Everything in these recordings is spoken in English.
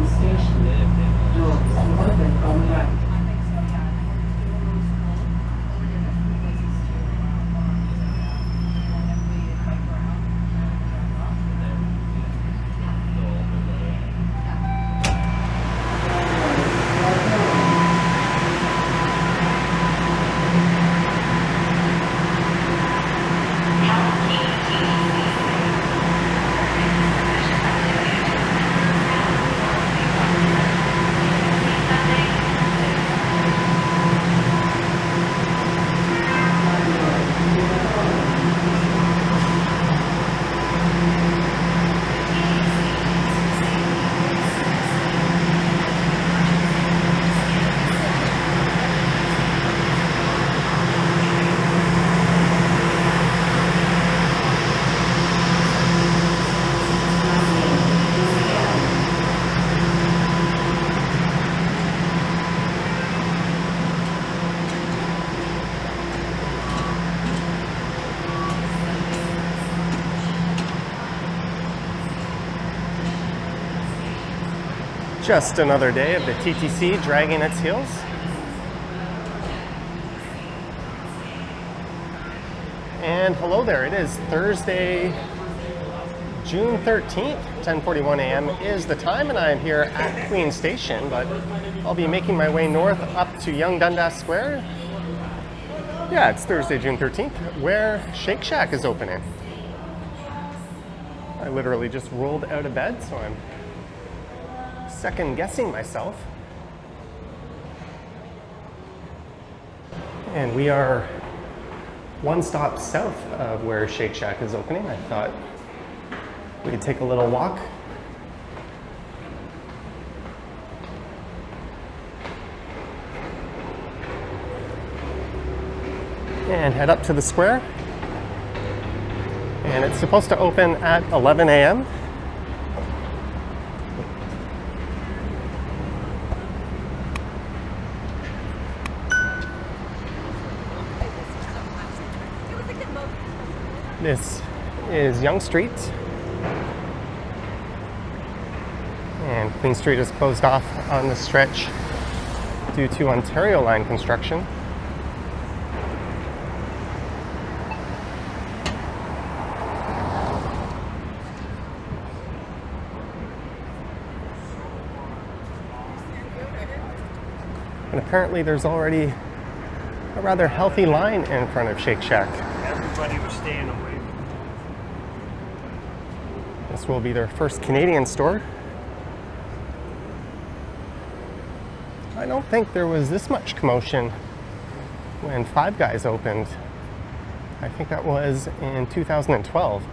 station. Doors will open on right. Just another day of the TTC dragging its heels. And hello there, it is Thursday, June 13th, 10:41 a.m. is the time, and I am here at Queen Station, but I'll be making my way north up to young Dundas Square. Yeah, it's Thursday, June 13th, where Shake Shack is opening. I literally just rolled out of bed, so I'm second guessing myself. And we are one stop south of where Shake Shack is opening. I thought we could take a little walk. And head up to the square. And it's supposed to open at 11 a.m. This is Yonge Street, and Queen Street is closed off on the stretch due to Ontario Line construction. And apparently there's already a rather healthy line in front of Shake Shack. Everybody was staying away. This will be their first Canadian store. I don't think there was this much commotion when Five Guys opened. I think that was in 2012.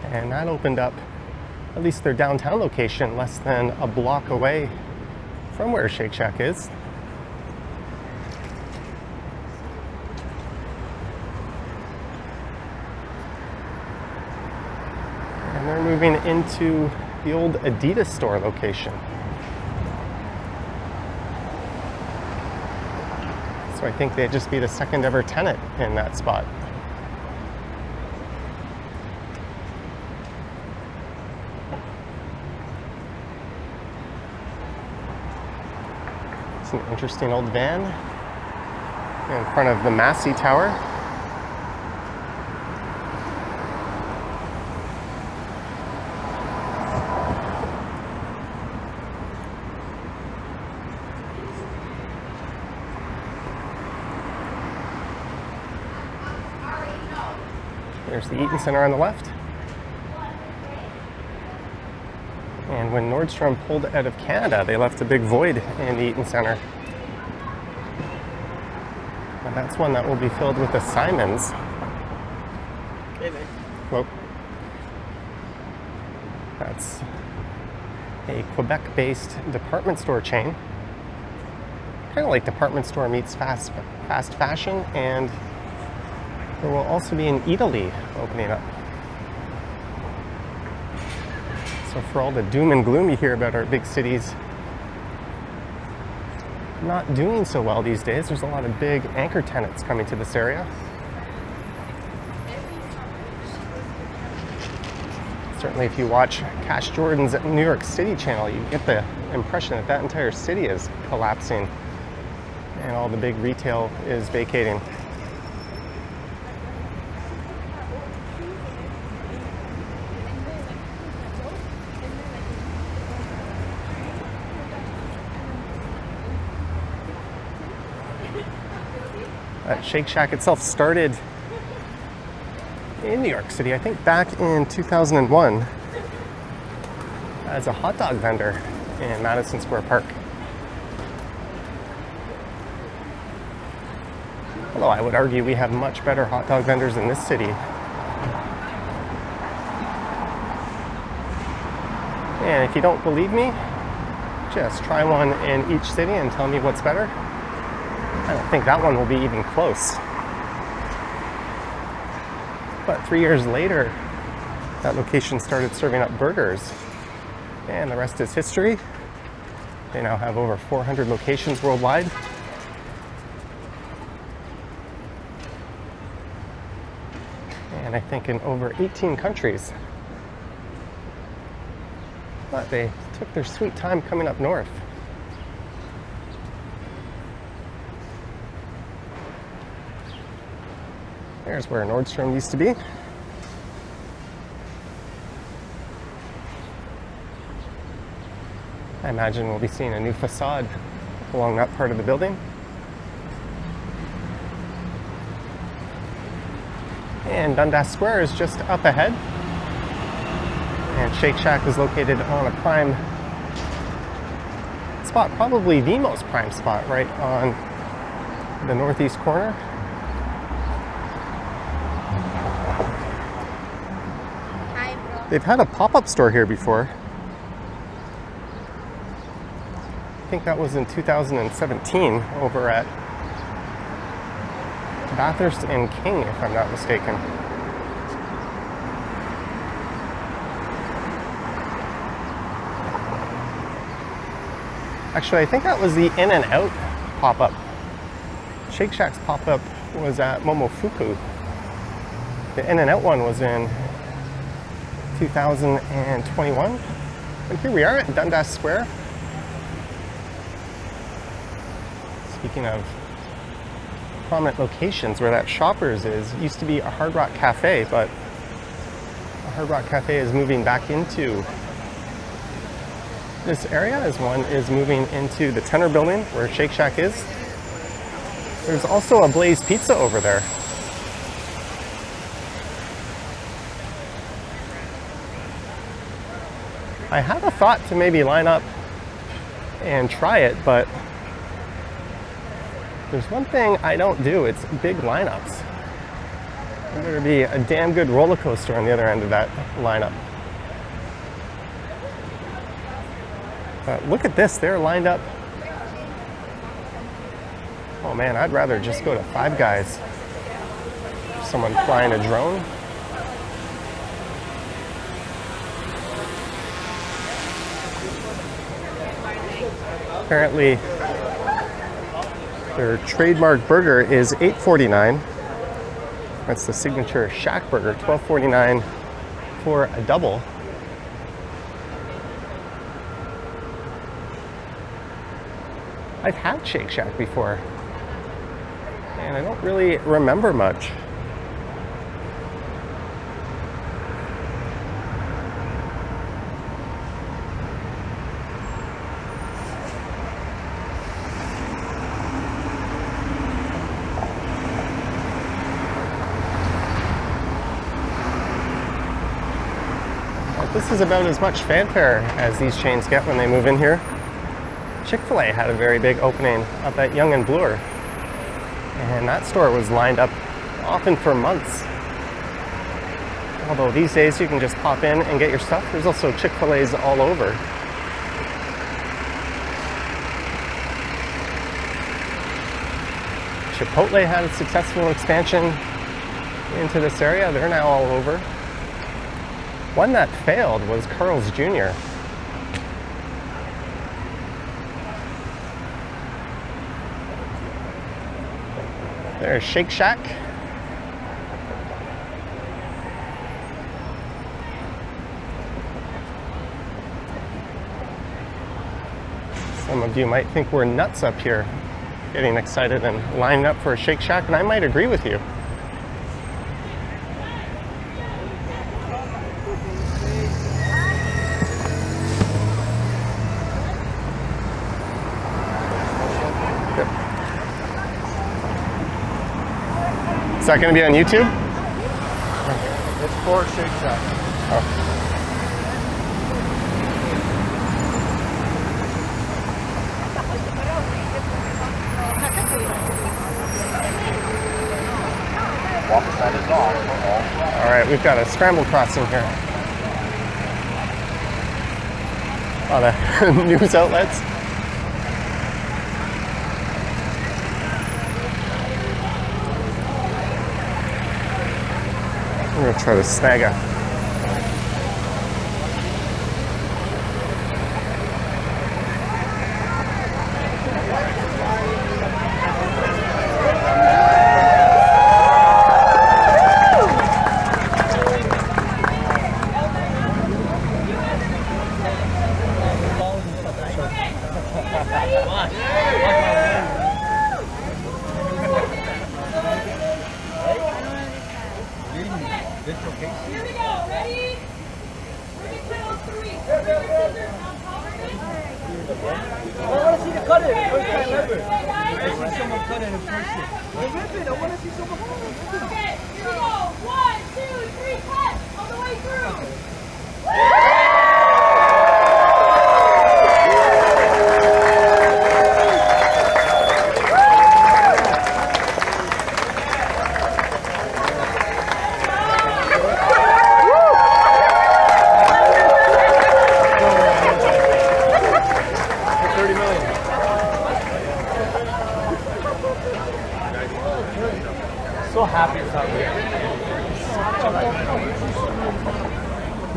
And that opened up, at least their downtown location, less than a block away from where Shake Shack is. And they're moving into the old Adidas store location. So I think they'd just be the second ever tenant in that spot. It's an interesting old van in front of the Massey Tower. There's the Eaton Center on the left. And when Nordstrom pulled out of Canada, they left a big void in the Eaton Center. And that's one that will be filled with the Simons. Well, that's a Quebec-based department store chain. Kind of like department store meets fast fashion, and there will also be an Italy opening up. So for all the doom and gloom you hear about our big cities not doing so well these days, there's a lot of big anchor tenants coming to this area. Certainly if you watch Cash Jordan's New York City channel, you get the impression that that entire city is collapsing and all the big retail is vacating. That Shake Shack itself started in New York City, I think back in 2001, as a hot dog vendor in Madison Square Park. Although I would argue we have much better hot dog vendors in this city. And if you don't believe me, just try one in each city and tell me what's better. I don't think that one will be even close. But 3 years later, that location started serving up burgers. And the rest is history. They now have over 400 locations worldwide. And I think in over 18 countries. But they took their sweet time coming up north. There's where Nordstrom used to be. I imagine we'll be seeing a new facade along that part of the building. And Dundas Square is just up ahead. And Shake Shack is located on a prime spot, probably the most prime spot, right on the northeast corner. They've had a pop-up store here before. I think that was in 2017 over at Bathurst and King, if I'm not mistaken. Actually, I think that was the In-N-Out pop-up. Shake Shack's pop-up was at Momofuku. The In-N-Out one was in 2021. And here we are at Dundas Square. Speaking of prominent locations where that Shoppers is, it used to be a Hard Rock Cafe, but a Hard Rock Cafe is moving back into this area as one is moving into the Tenor building where Shake Shack is. There's also a Blaze Pizza over there. I have a thought to maybe line up and try it, but there's one thing I don't do, it's big lineups. There better be a damn good roller coaster on the other end of that lineup. Look at this, they're lined up. Oh man, I'd rather just go to Five Guys. Someone flying a drone. Apparently, their trademark burger is $8.49. That's the signature Shack burger, $12.49 for a double. I've had Shake Shack before, and I don't really remember much. This is about as much fanfare as these chains get when they move in here. Chick-fil-A had a very big opening up at Yonge and Bloor, and that store was lined up often for months. Although these days you can just pop in and get your stuff. There's also Chick-fil-A's all over. Chipotle had a successful expansion into this area. They're now all over. One that failed was Carl's Jr. There's Shake Shack. Some of you might think we're nuts up here, getting excited and lining up for a Shake Shack, and I might agree with you. Yep. Is that going to be on YouTube? It's for Shake Shack. Oh. All right, we've got a scramble crossing here. A lot of news outlets. I'm gonna try to snag a Here we go, ready? Ready, count on 3. Scissors on top of it. I want to see the cutter. First time ever. Okay, guys. I see someone cut it in person. The ribbon. I want to see someone cut it. Okay, here we go. 1, 2, 3, cut. All the way through. So happy it's out here.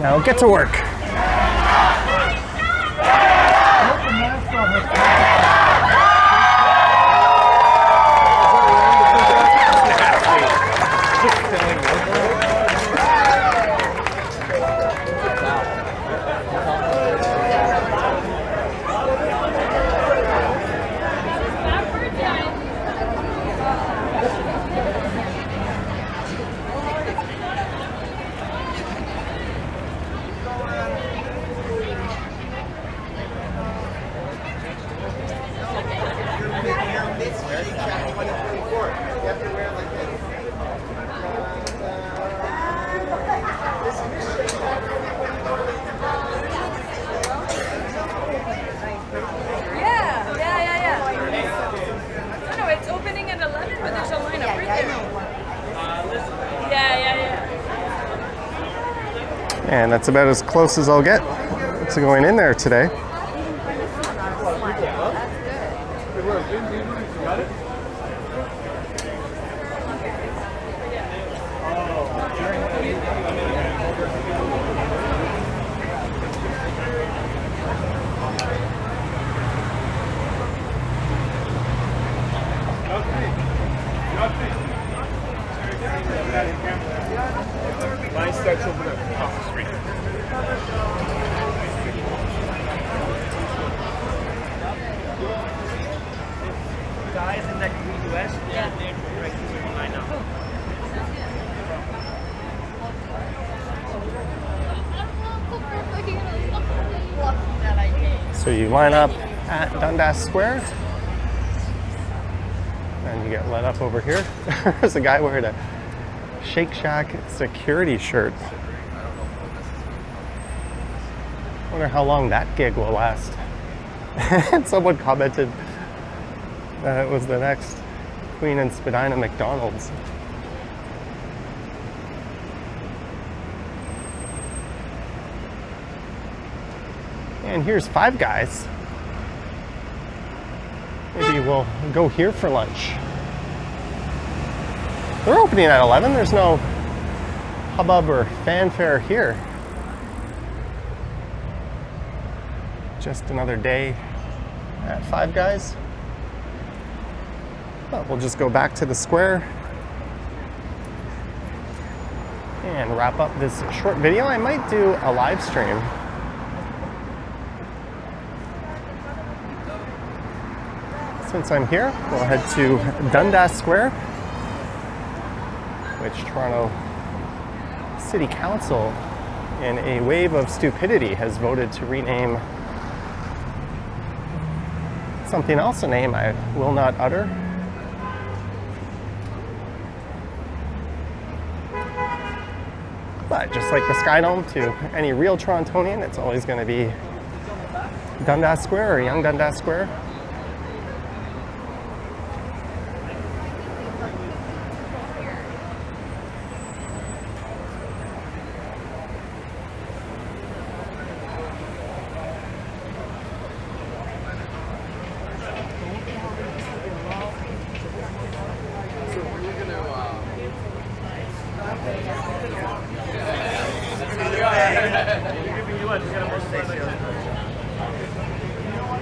Now get to work. And that's about as close as I'll get to going in there today. Mine starts over there, across the street. Guys in that Green West, yeah, they're right here right now. So you line up at Dundas Square and you get let up over here. There's a guy wearing a Shake Shack security shirt. Wonder how long that gig will last. And someone commented that it was the next Queen and Spadina McDonald's. And here's Five Guys. Maybe we'll go here for lunch. They're opening at 11. There's no hubbub or fanfare here. Just another day at Five Guys. But we'll just go back to the square and wrap up this short video. I might do a live stream. Since I'm here, we'll head to Dundas Square, which Toronto City Council, in a wave of stupidity, has voted to rename something else, a name I will not utter. But just like the Sky Dome, to any real Torontonian, it's always going to be Dundas Square or Young Dundas Square.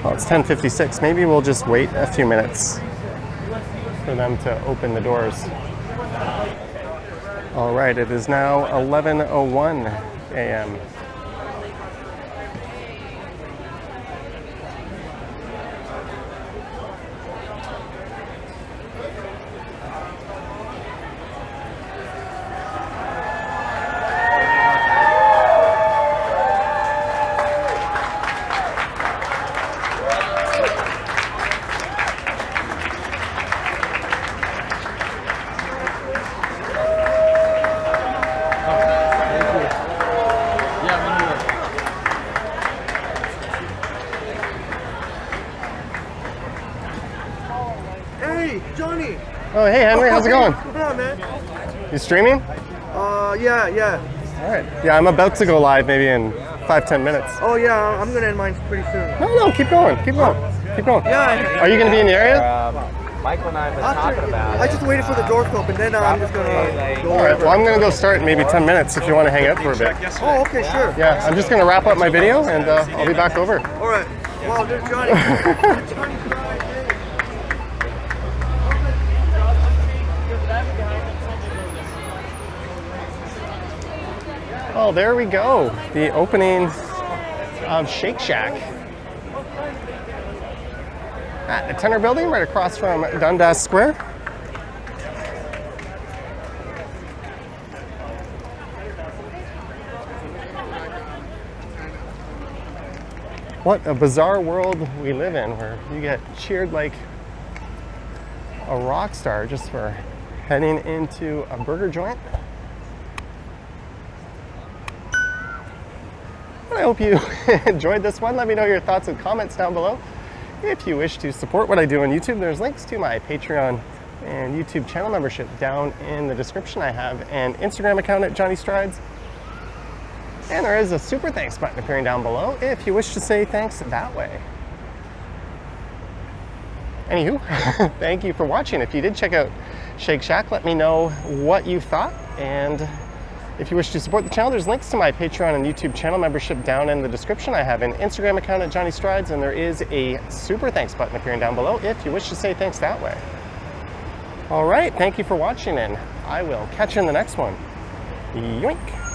Well, it's 10:56. Maybe we'll just wait a few minutes for them to open the doors. All right, it is now 11:01 a.m. Hey, Johnny. Oh, hey, Henry, how's it going? What's up, man? You streaming? Yeah. All right. Yeah, I'm about to go live maybe in 5-10 minutes. Oh, yeah, I'm gonna end mine pretty soon. No, keep going. Keep going. Yeah. Are you going to be in the area? Michael and I have been talking about I just waited for the doors to open, then I'm just gonna go All right, over. well, I'm going to go start in maybe 10 minutes if you want to hang out for a bit. Oh, okay, sure. Yeah, I'm just going to wrap up my video and I'll be back over. All right. Wow, there's Johnny. Oh, there we go. The opening of Shake Shack at the Tenor Building, right across from Dundas Square. What a bizarre world we live in, where you get cheered like a rock star just for heading into a burger joint. I hope you enjoyed this one. Let me know your thoughts and comments down below. If you wish to support what I do on YouTube, there's links to my Patreon and YouTube channel membership down in the description. I have an Instagram account at Johnny Strides. And there is a super thanks button appearing down below if you wish to say thanks that way. Anywho, thank you for watching. If you did check out Shake Shack, let me know what you thought. And if you wish to support the channel, there's links to my Patreon and YouTube channel membership down in the description. I have an Instagram account at Johnny Strides, and there is a super thanks button appearing down below if you wish to say thanks that way. All right, thank you for watching, and I will catch you in the next one. Yoink.